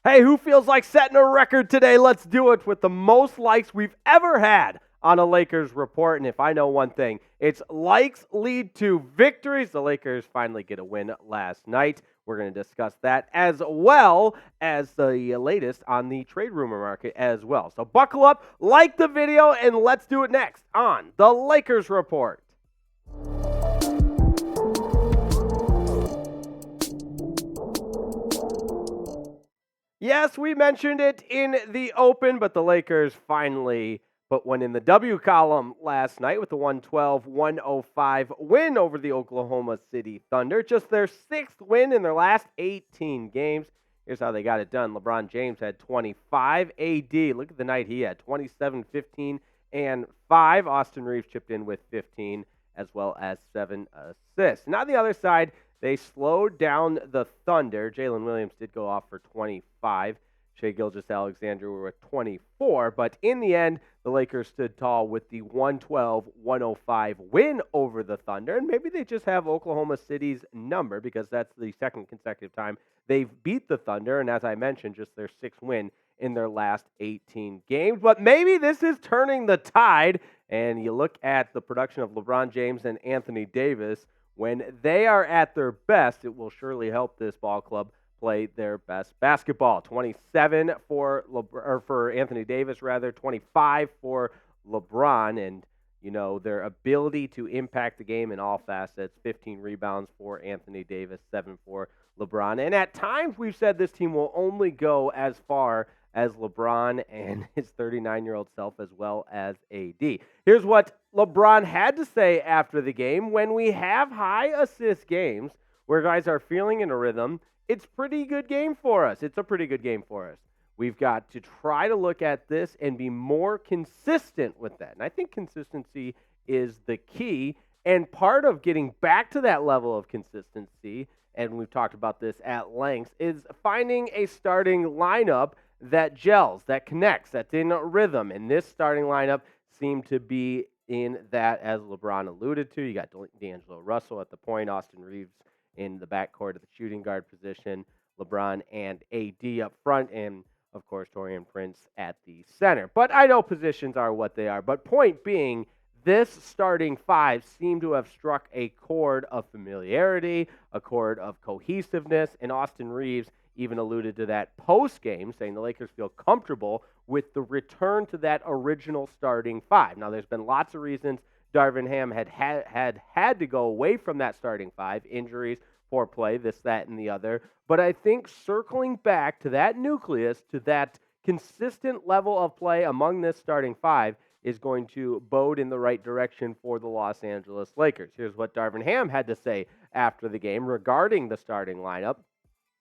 Hey, who feels like setting a record today? Let's do it with the most likes we've ever had on a Lakers report. And if I know one thing, it's likes lead to victories. The Lakers finally get a win last night. We're going to discuss that as well as the latest on the trade rumor market as well. So buckle up, like the video, and let's do it next on the Lakers report. Yes, we mentioned it in the open, but the Lakers finally put one in the W column last night with the 112-105 win over the Oklahoma City Thunder. Just their sixth win in their last 18 games. Here's how they got it done. LeBron James had 25. AD, look at the night he had, 27, 15, and 5. Austin Reeves chipped in with 15 as well as 7 assists. Now, on the other side, they slowed down the Thunder. Jalen Williams did go off for 25. Shai Gilgeous-Alexander were with 24. But in the end, the Lakers stood tall with the 112-105 win over the Thunder. And maybe they just have Oklahoma City's number because that's the second consecutive time they've beat the Thunder. And as I mentioned, just their sixth win in their last 18 games. But maybe this is turning the tide. And you look at the production of LeBron James and Anthony Davis. When they are at their best, it will surely help this ball club play their best basketball. 27 for Anthony Davis, 25 for LeBron, and their ability to impact the game in all facets. 15 rebounds for Anthony Davis, 7 for LeBron. And at times we've said this team will only go as far as LeBron and his 39-year-old self, as well as AD. Here's what LeBron had to say after the game. When we have high assist games where guys are feeling in a rhythm, it's a pretty good game for us. We've got to try to look at this and be more consistent with that. And I think consistency is the key. And part of getting back to that level of consistency, and we've talked about this at length, is finding a starting lineup that gels, that connects, that's in rhythm. And this starting lineup seemed to be in that, as LeBron alluded to. You got D'Angelo Russell at the point, Austin Reeves in the backcourt at the shooting guard position, LeBron and AD up front, and, of course, Taurean Prince at the center. But I know positions are what they are. But point being, this starting five seemed to have struck a chord of familiarity, a chord of cohesiveness, and Austin Reeves even alluded to that post-game, saying the Lakers feel comfortable with the return to that original starting five. Now, there's been lots of reasons Darvin Ham had to go away from that starting five, injuries, poor play, this, that, and the other. But I think circling back to that nucleus, to that consistent level of play among this starting five, is going to bode in the right direction for the Los Angeles Lakers. Here's what Darvin Ham had to say after the game regarding the starting lineup,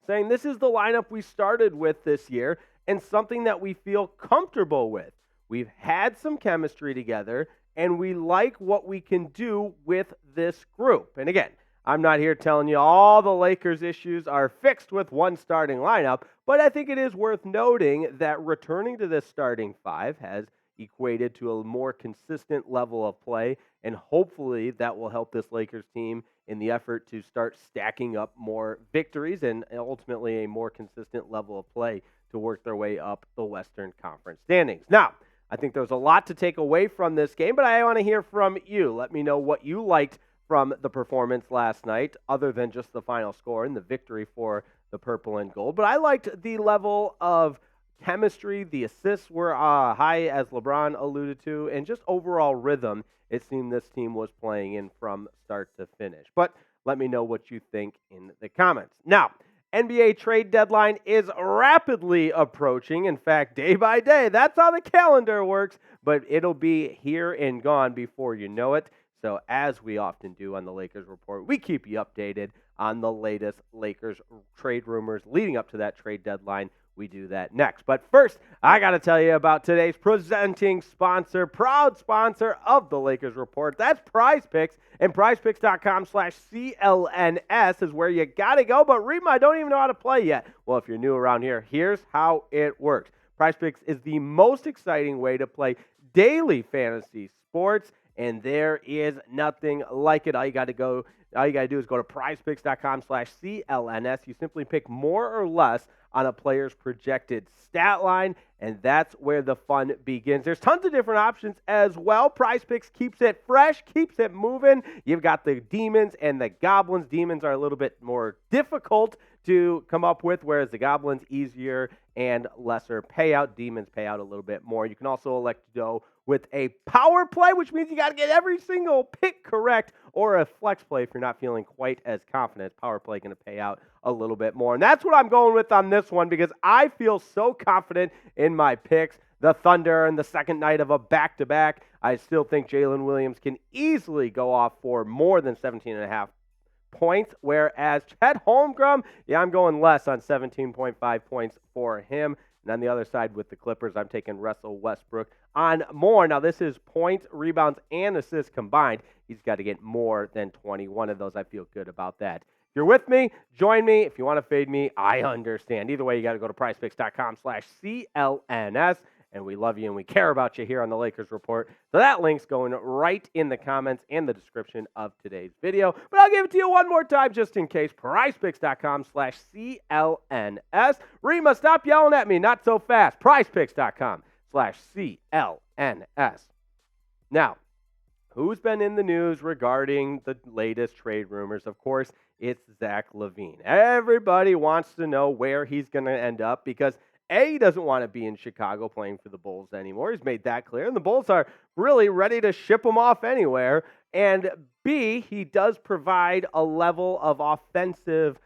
saying this is the lineup we started with this year and something that we feel comfortable with. We've had some chemistry together, and we like what we can do with this group. And again, I'm not here telling you all the Lakers' issues are fixed with one starting lineup, but I think it is worth noting that returning to this starting five has equated to a more consistent level of play, and hopefully that will help this Lakers team in the effort to start stacking up more victories and ultimately a more consistent level of play to work their way up the Western Conference standings. Now, I think there's a lot to take away from this game, but I want to hear from you. Let me know what you liked from the performance last night, other than just the final score and the victory for the purple and gold. But I liked the level of chemistry. The assists were high, as LeBron alluded to, and just overall rhythm it seemed this team was playing in from start to finish. But let me know what you think in the comments. Now, NBA trade deadline is rapidly approaching. In fact, day by day, that's how the calendar works, but it'll be here and gone before you know it. So as we often do on the Lakers Report, we keep you updated on the latest Lakers trade rumors leading up to that trade deadline. We do that next. But first, I got to tell you about today's presenting sponsor, proud sponsor of the Lakers Report. That's Prize Picks, and prizepicks.com/CLNS is where you got to go. But Riepma, I don't even know how to play yet. Well, if you're new around here, here's how it works. Prize Picks is the most exciting way to play daily fantasy sports. and there is nothing like it. All you got to do is go to prizepicks.com/CLNS. You simply pick more or less on a player's projected stat line, and that's where the fun begins. There's tons of different options as well. Prize Picks keeps it fresh, keeps it moving. You've got the Demons and the Goblins. Demons are a little bit more difficult to come up with, whereas the Goblins easier and lesser payout. Demons pay out a little bit more. You can also elect to go with a power play, which means you got to get every single pick correct, or a flex play if you're not feeling quite as confident. Power play going to pay out a little bit more. And that's what I'm going with on this one because I feel so confident in my picks. The Thunder in the second night of a back-to-back. I still think Jalen Williams can easily go off for more than 17.5 points, whereas Chet Holmgren, I'm going less on 17.5 points for him. And on the other side with the Clippers, I'm taking Russell Westbrook on more. Now, this is points, rebounds, and assists combined. He's got to get more than 21 of those. I feel good about that. If you're with me, join me. If you want to fade me, I understand. Either way, you got to go to prizepicks.com/CLNS. And we love you and we care about you here on the Lakers Report. So that link's going right in the comments and the description of today's video. But I'll give it to you one more time just in case. PrizePicks.com/CLNS. Riepma, stop yelling at me. Not so fast. PrizePicks.com/CLNS. Now, who's been in the news regarding the latest trade rumors? Of course, it's Zach LaVine. Everybody wants to know where he's going to end up because he doesn't want to be in Chicago playing for the Bulls anymore. He's made that clear. And the Bulls are really ready to ship him off anywhere. And B, he does provide a level of offensive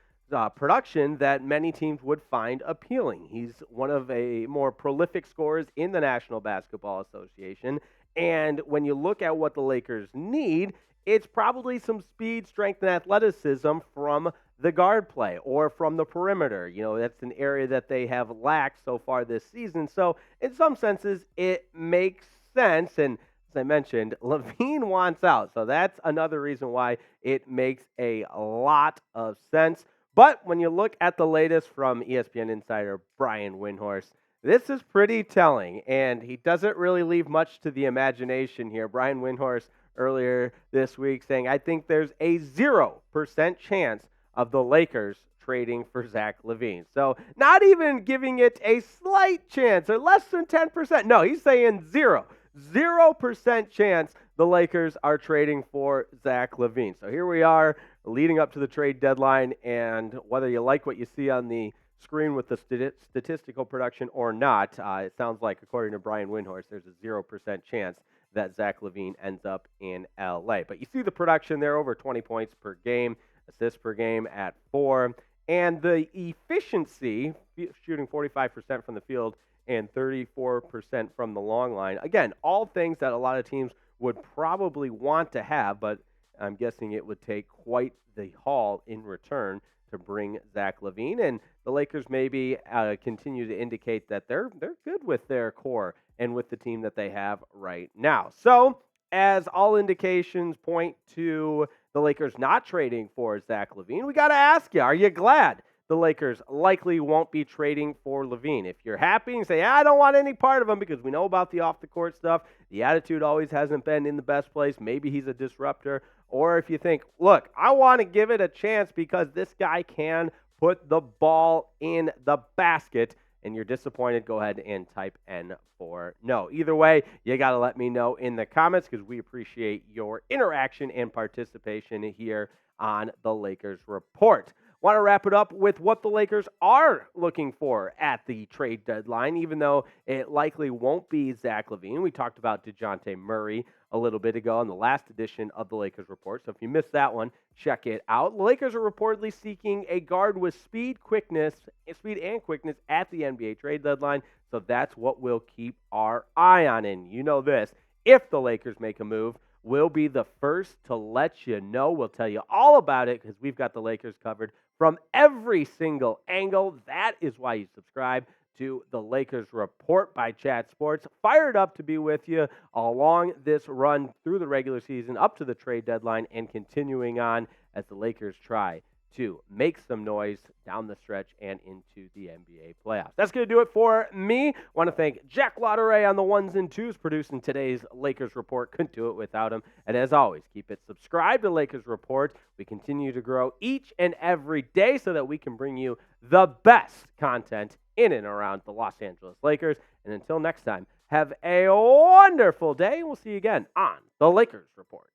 production that many teams would find appealing. He's one of a more prolific scorers in the National Basketball Association. And when you look at what the Lakers need, it's probably some speed, strength, and athleticism from the guard play or from the perimeter. That's an area that they have lacked so far this season. So in some senses, it makes sense. And as I mentioned, LaVine wants out. So that's another reason why it makes a lot of sense. But when you look at the latest from ESPN insider Brian Windhorst, this is pretty telling. And he doesn't really leave much to the imagination here. Brian Windhorst earlier this week saying, I think there's a 0% chance of the Lakers trading for Zach LaVine. So not even giving it a slight chance or less than 10%. No, he's saying 0% chance the Lakers are trading for Zach LaVine. So here we are leading up to the trade deadline, and whether you like what you see on the screen with the statistical production or not, it sounds like, according to Brian Windhorst, there's a 0% chance that Zach LaVine ends up in LA. But you see the production there, over 20 points per game, assists per game at 4, and the efficiency, shooting 45% from the field and 34% from the long line. Again, all things that a lot of teams would probably want to have, but I'm guessing it would take quite the haul in return to bring Zach LaVine. And the Lakers maybe continue to indicate that they're good with their core and with the team that they have right now. So, as all indications point to the Lakers not trading for Zach LaVine, we got to ask you, are you glad the Lakers likely won't be trading for LaVine? If you're happy and say, I don't want any part of him because we know about the off-the-court stuff, the attitude always hasn't been in the best place, maybe he's a disruptor, or if you think, look, I want to give it a chance because this guy can put the ball in the basket, and you're disappointed, go ahead and type N for no. Either way, you got to let me know in the comments because we appreciate your interaction and participation here on the Lakers Report. Want to wrap it up with what the Lakers are looking for at the trade deadline, even though it likely won't be Zach LaVine. We talked about DeJounte Murray a little bit ago in the last edition of the Lakers Report. So if you missed that one, check it out. The Lakers are reportedly seeking a guard with speed and quickness at the NBA trade deadline. So that's what we'll keep our eye on. And you know this, if the Lakers make a move, we'll be the first to let you know. We'll tell you all about it because we've got the Lakers covered from every single angle. That is why you subscribe to the Lakers Report by Chat Sports. Fired up to be with you along this run through the regular season, up to the trade deadline, and continuing on as the Lakers try to make some noise down the stretch and into the NBA playoffs. That's going to do it for me. I want to thank Jack Lauderay on the ones and twos producing today's Lakers Report. Couldn't do it without him. And as always, keep it subscribed to Lakers Report. We continue to grow each and every day so that we can bring you the best content in and around the Los Angeles Lakers. And until next time, have a wonderful day. We'll see you again on the Lakers Report.